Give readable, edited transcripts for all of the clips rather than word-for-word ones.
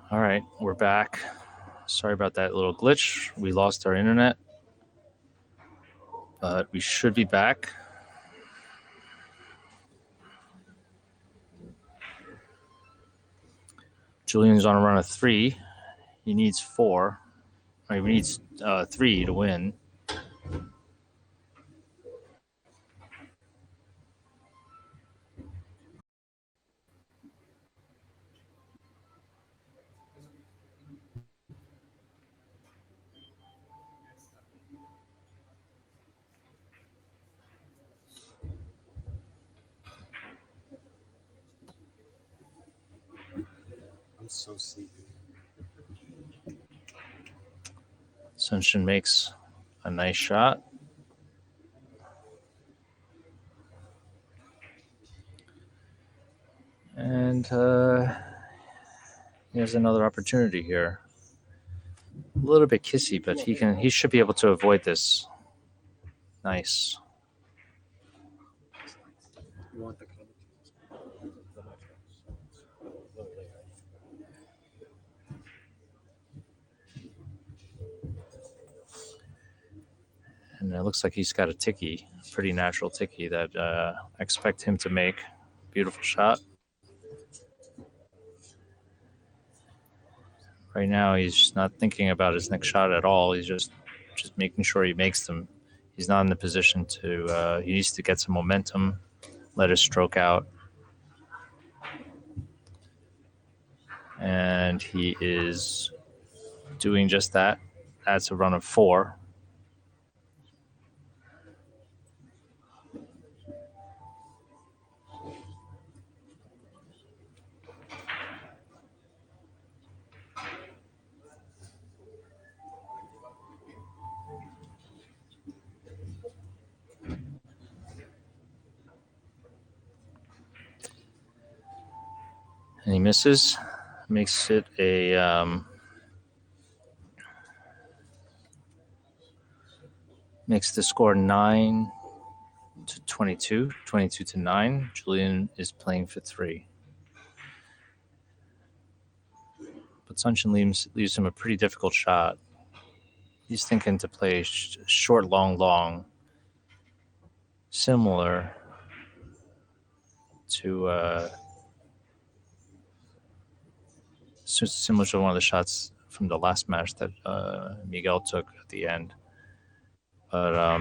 All right, we're back. Sorry about that little glitch. We lost our internet, but we should be back. Julian's on a run of 3. He needs 4. He needs 3 to win. I'm so sleepy. Shin makes a nice shot. And he has another opportunity here. A little bit kissy, but he should be able to avoid this. Nice. You want the And it looks like he's got a ticky, pretty natural ticky that I expect him to make. Beautiful shot. Right now, he's just not thinking about his next shot at all. He's just making sure he makes them. He's not in the position to. He needs to get some momentum, let his stroke out, and he is doing just that. That's a run of 4. And he misses, makes it a makes the score 9 to 22, 22 to 9. Julian is playing for 3. But Shin leaves him a pretty difficult shot. He's thinking to play short, long, long, similar to similar to one of the shots from the last match that Miguel took at the end. But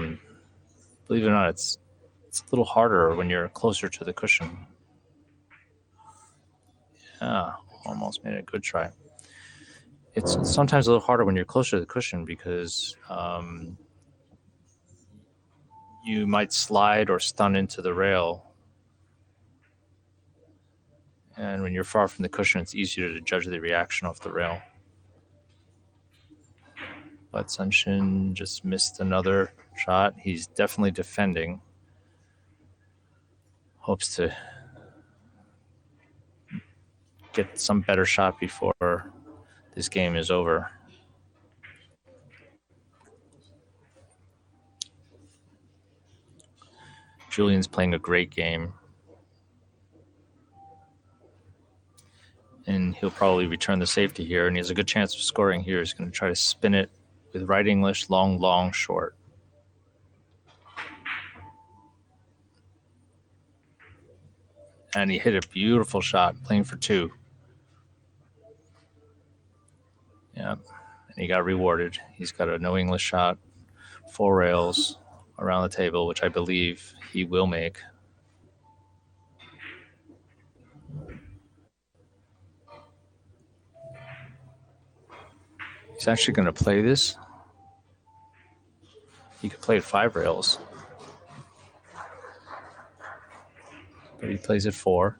believe it or not, it's a little harder when you're closer to the cushion. Yeah, almost made a good try. It's sometimes a little harder when you're closer to the cushion because you might slide or stun into the rail. And when you're far from the cushion, it's easier to judge the reaction off the rail. But Shin just missed another shot. He's definitely defending. Hopes to get some better shot before this game is over. Julian's playing a great game. And he'll probably return the safety here, and he has a good chance of scoring here. He's going to try to spin it with right English, long, long, short. And he hit a beautiful shot, playing for 2. Yeah, and he got rewarded. He's got a no English shot, 4 rails around the table, which I believe he will make. He's actually going to play this. He could play at 5 rails. But he plays at 4.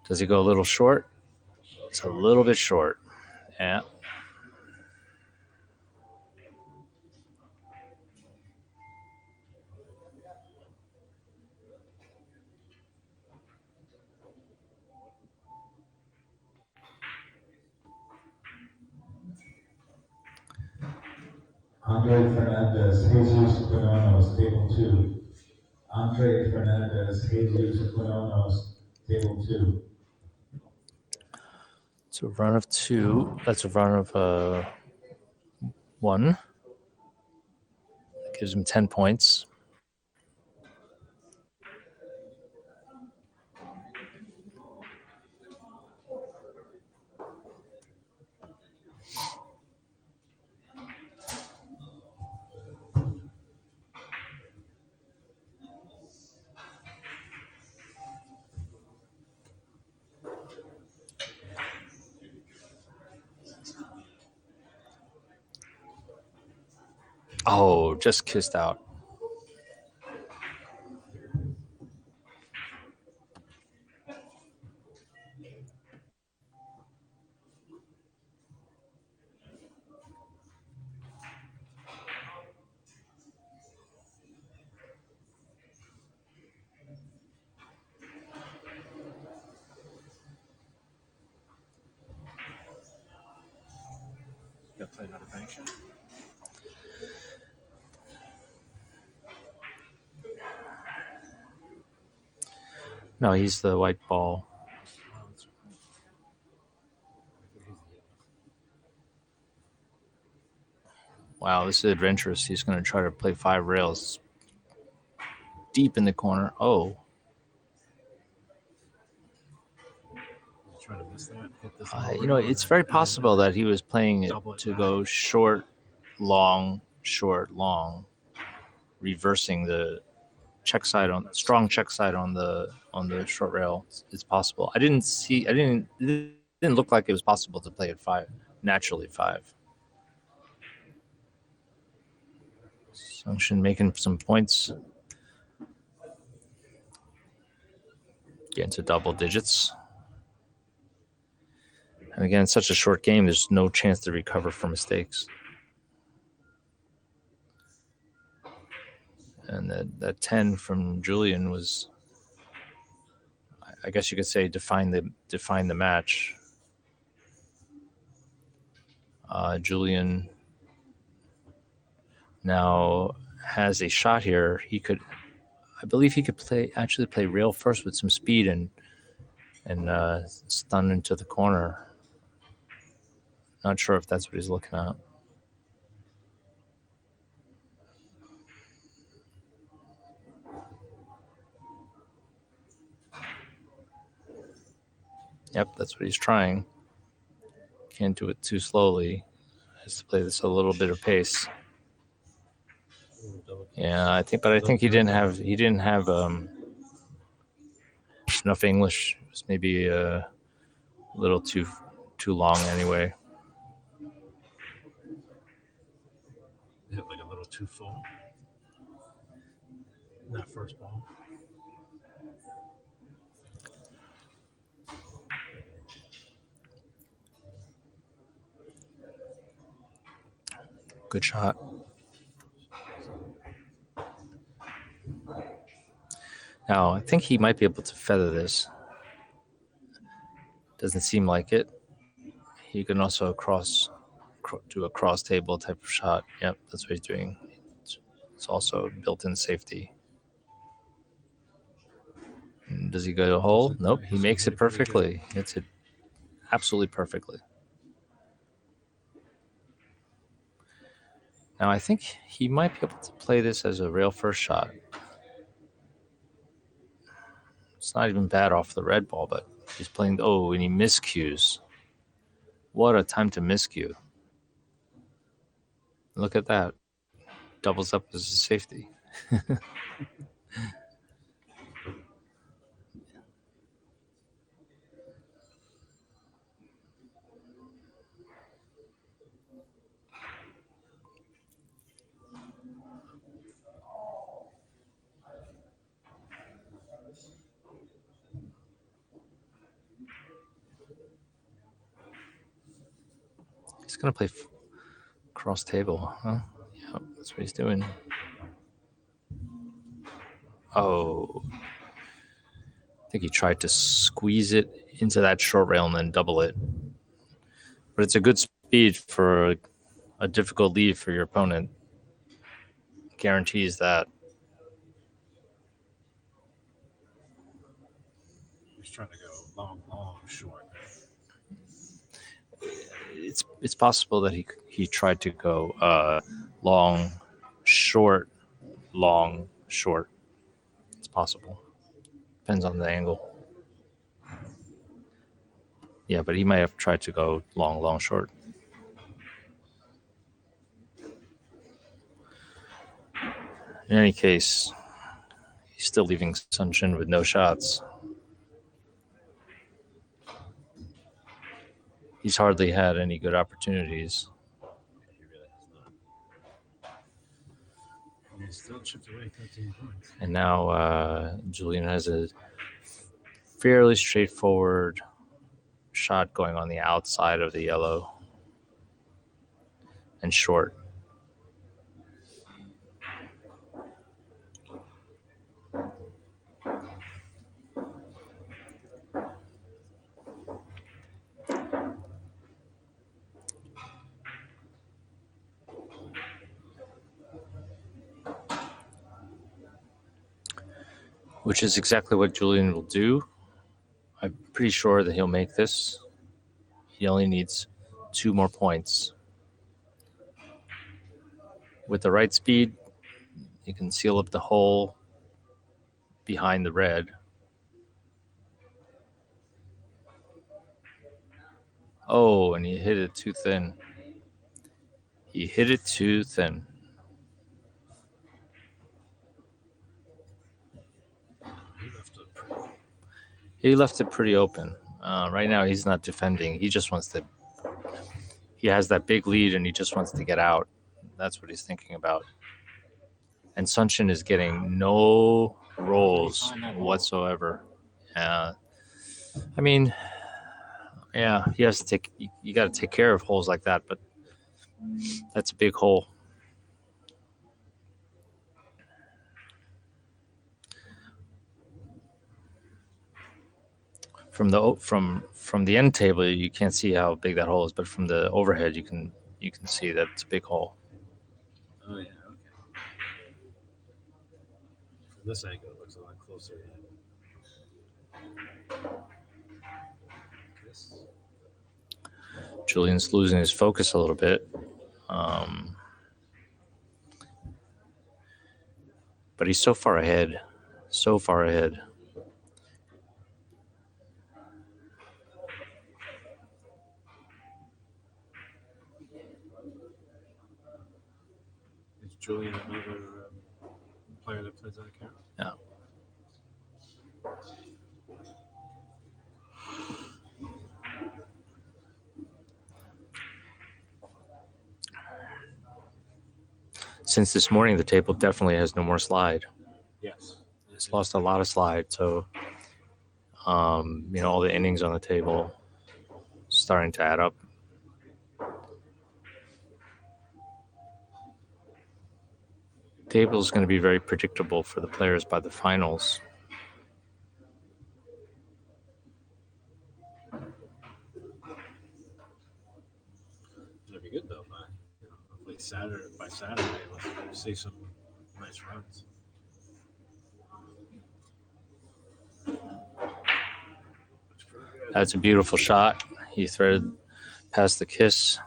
Does he go a little short? It's a little bit short. Yeah. Andre Fernandez, Jesus Quinones, table 2. Andre Fernandez, Jesus Quinones, Table 2. It's a run of 2. That's a run of 1. Gives him 10 points. Oh, just kissed out. You got to play another bank shot. No, he's the white ball. Oh, that's right. I think he's the Wow, this is adventurous. He's going to try to play 5 rails deep in the corner. Oh, He's trying to miss that. Hit this it's very possible that he was playing it Double it to back. go short, long, reversing the strong check side on the short rail. It's possible. It didn't look like it was possible to play at 5, naturally 5. Shin making some points. Get into double digits. And again, it's such a short game, there's no chance to recover from mistakes. And that 10 from Julian was, I guess you could say, define the match. Julian now has a shot here. I believe he could actually play rail first with some speed and stun into the corner. Not sure if that's what he's looking at. Yep, that's what he's trying. Can't do it too slowly. Has to play this a little bit of pace. Yeah, I think he didn't have enough English. It was maybe a little too long anyway. hit like a little too full. That first ball. Good shot. Now, I think he might be able to feather this. Doesn't seem like it. He can also do a cross table type of shot. Yep, that's what he's doing. It's also built-in safety. And does he go to hole? Nope, he makes it perfectly. Hits it absolutely perfectly. Now, I think he might be able to play this as a rail first shot. It's not even bad off the red ball, but he's playing. Oh, and he miscues. What a time to miscue. Look at that. Doubles up as a safety. He's going to play cross table, huh? Yeah, that's what he's doing. Oh. I think he tried to squeeze it into that short rail and then double it. But it's a good speed for a difficult lead for your opponent. Guarantees that. was trying to go long, short. It's possible that he tried to go long, short, long, short. It's possible. Depends on the angle. Yeah, but he might have tried to go long, long, short. In any case, he's still leaving Shin with no shots. He's hardly had any good opportunities. He really has not. And he still chipped away 13 points. And now Julian has a fairly straightforward shot going on the outside of the yellow and short. Which is exactly what Julian will do. I'm pretty sure that he'll make this. He only needs 2 more points. With the right speed, you can seal up the hole behind the red. Oh, and he hit it too thin. He hit it too thin. He left it pretty open. Right now, he's not defending. He just wants to. He has that big lead, and he just wants to get out. That's what he's thinking about. And Shin is getting no rolls whatsoever. I mean, yeah, he has to take. You got to take care of holes like that, but that's a big hole. From the end table, you can't see how big that hole is, but from the overhead, you can see that it's a big hole. Oh yeah, okay. From this angle, it looks a lot closer. This. Julian's losing his focus a little bit, but he's so far ahead. Is Julian another player that plays that account? Yeah. Since this morning, the table definitely has no more slide. Yes. It's lost a lot of slide, so all the innings on the table starting to add up. Table is going to be very predictable for the players by the finals. It'll be good though. Hopefully by Saturday, let's see some nice runs. That's a beautiful shot. He threaded past the kiss,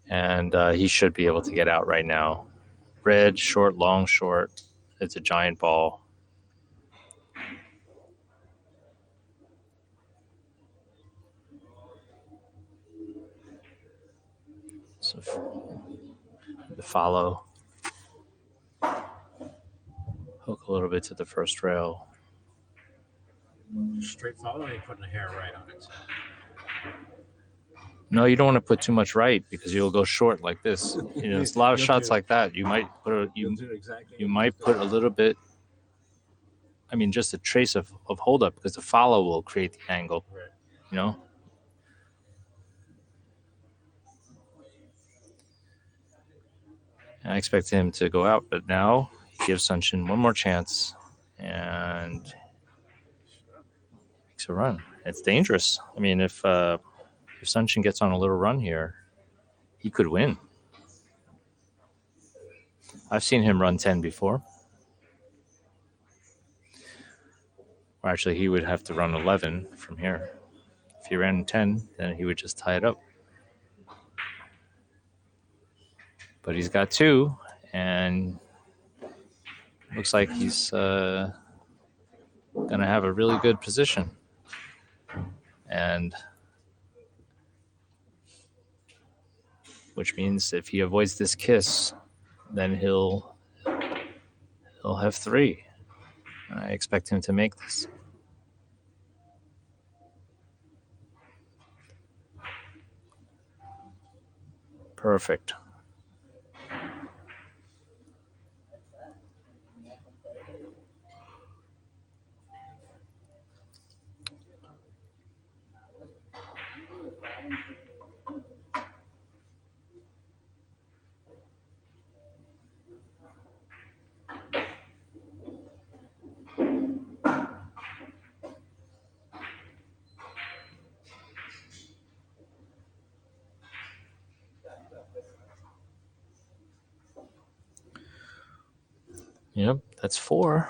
and he should be able to get out right now. Red, short, long, short. It's a giant ball. So the follow. Hook a little bit to the first rail. Straight follow, you're putting a hair right on it. No, you don't want to put too much right because you'll go short like this. It's a lot of shots like that. You might put you might put a little bit. I mean, just a trace of hold up because the follow will create the angle. Right. And I expect him to go out, but now he gives Shin one more chance and makes a run. It's dangerous. I mean, if Shin gets on a little run here, he could win. I've seen him run 10 before. Or actually, he would have to run 11 from here. If he ran 10, then he would just tie it up. But he's got 2, and looks like he's going to have a really good position. And which means if he avoids this kiss, then he'll have 3. I expect him to make this. Perfect. Yep, that's 4.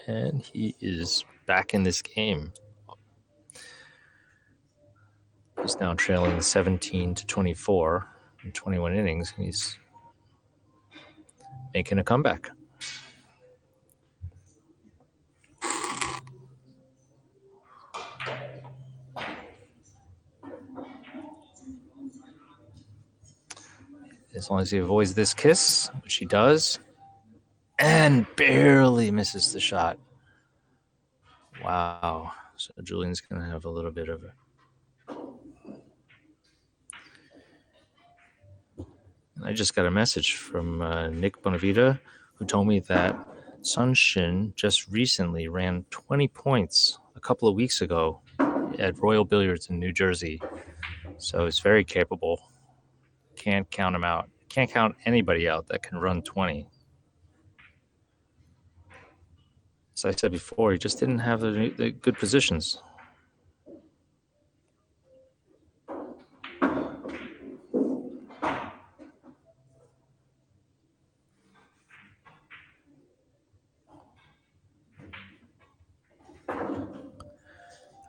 And he is back in this game. He's now trailing 17-24 in 21 innings. He's making a comeback. As long as he avoids this kiss, which he does, and barely misses the shot. Wow. So Julian's going to have a little bit of a... I just got a message from Nick Bonavita, who told me that Shin just recently ran 20 points a couple of weeks ago at Royal Billiards in New Jersey. So he's very capable. Can't count him out. Can't count anybody out that can run 20. As I said before, he just didn't have the good positions.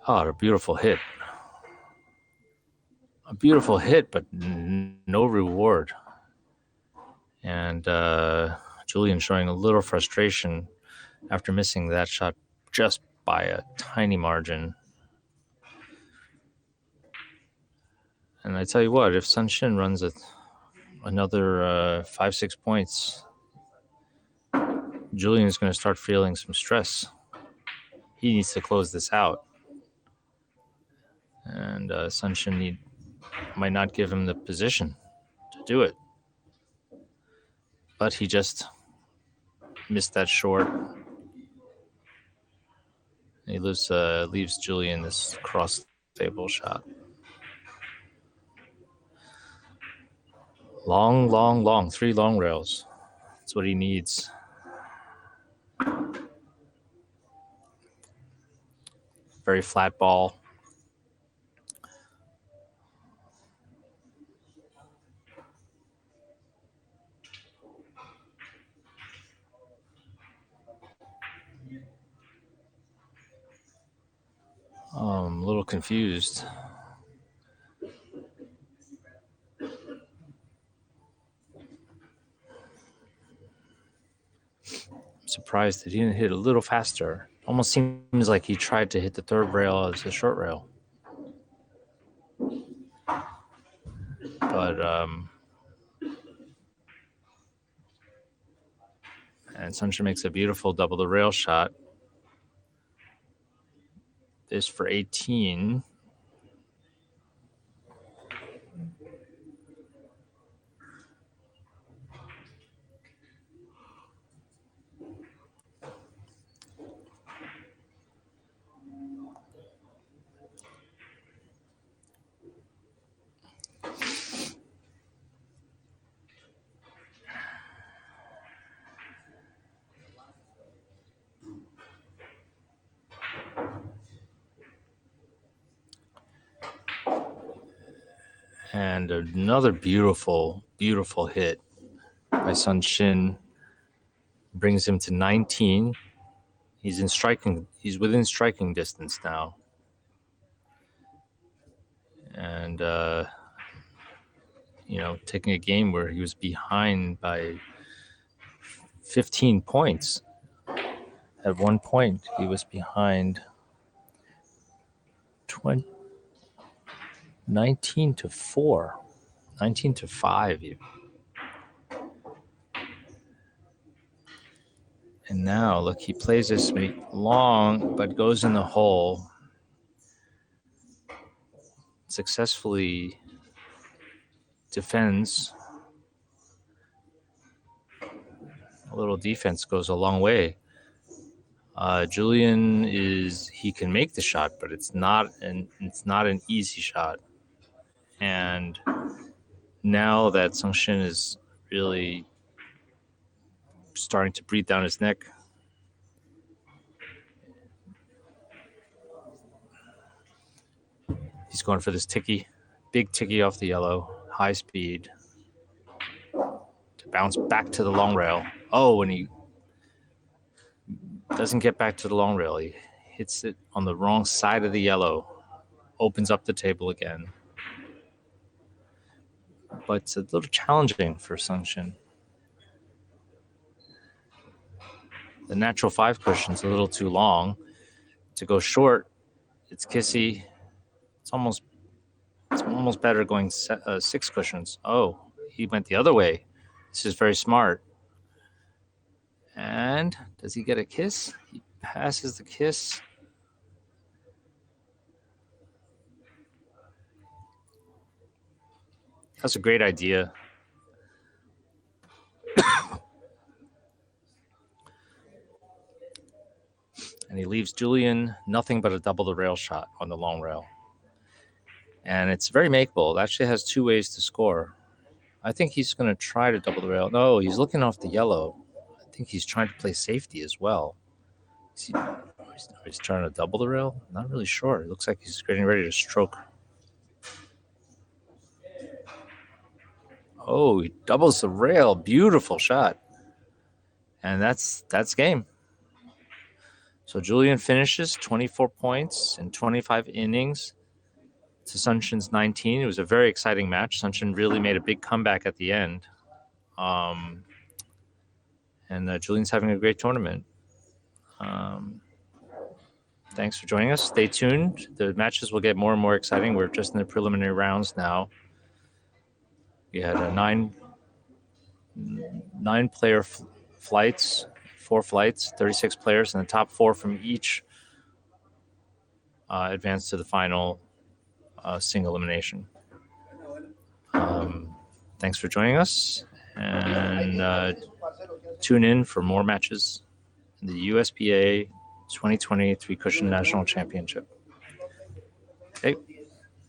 Oh, a beautiful hit. A beautiful hit, but no reward. And Julian showing a little frustration after missing that shot just by a tiny margin. And I tell you what, if Shin runs another 5-6 points, Julian is going to start feeling some stress. He needs to close this out. And Shin might not give him the position to do it. But he just missed that short. He leaves Julian this cross-table shot. Long, 3 long rails. That's what he needs. Very flat ball. I'm a little confused. I'm surprised that he didn't hit a little faster. Almost seems like he tried to hit the 3rd rail as a short rail. But and Shin makes a beautiful double the rail shot. This for 18. And another beautiful hit by Shin brings him to 19. He's within striking distance now. And taking a game where he was behind by 15 points. At one point, he was behind 19 to 4, 19 to 5 even. And now, look, he plays this long, but goes in the hole. Successfully defends. A little defense goes a long way. Julian he can make the shot, but it's not an easy shot. And now that Shin is really starting to breathe down his neck, he's going for this big ticky off the yellow, high speed, to bounce back to the long rail. Oh, and he doesn't get back to the long rail. He hits it on the wrong side of the yellow, opens up the table again. But it's a little challenging for Shin. The natural 5 cushion's a little too long. To go short, it's kissy. It's almost better going 6 cushions. Oh, he went the other way. This is very smart. And does he get a kiss? He passes the kiss. That's a great idea. And he leaves Julian nothing but a double the rail shot on the long rail. And it's very makeable. It actually has 2 ways to score. I think he's going to try to double the rail. No, he's looking off the yellow. I think he's trying to play safety as well. He's trying to double the rail? Not really sure. It looks like he's getting ready to stroke. Oh, he doubles the rail. Beautiful shot. And that's game. So Julian finishes 24 points in 25 innings to Shin's 19. It was a very exciting match. Shin really made a big comeback at the end. And Julian's having a great tournament. Thanks for joining us. Stay tuned. The matches will get more and more exciting. We're just in the preliminary rounds now. We had 9 player flights, 4 flights, 36 players, and the top 4 from each advanced to the final single elimination. Thanks for joining us, and tune in for more matches in the USBA 2020 3 Cushion National Championship. Okay.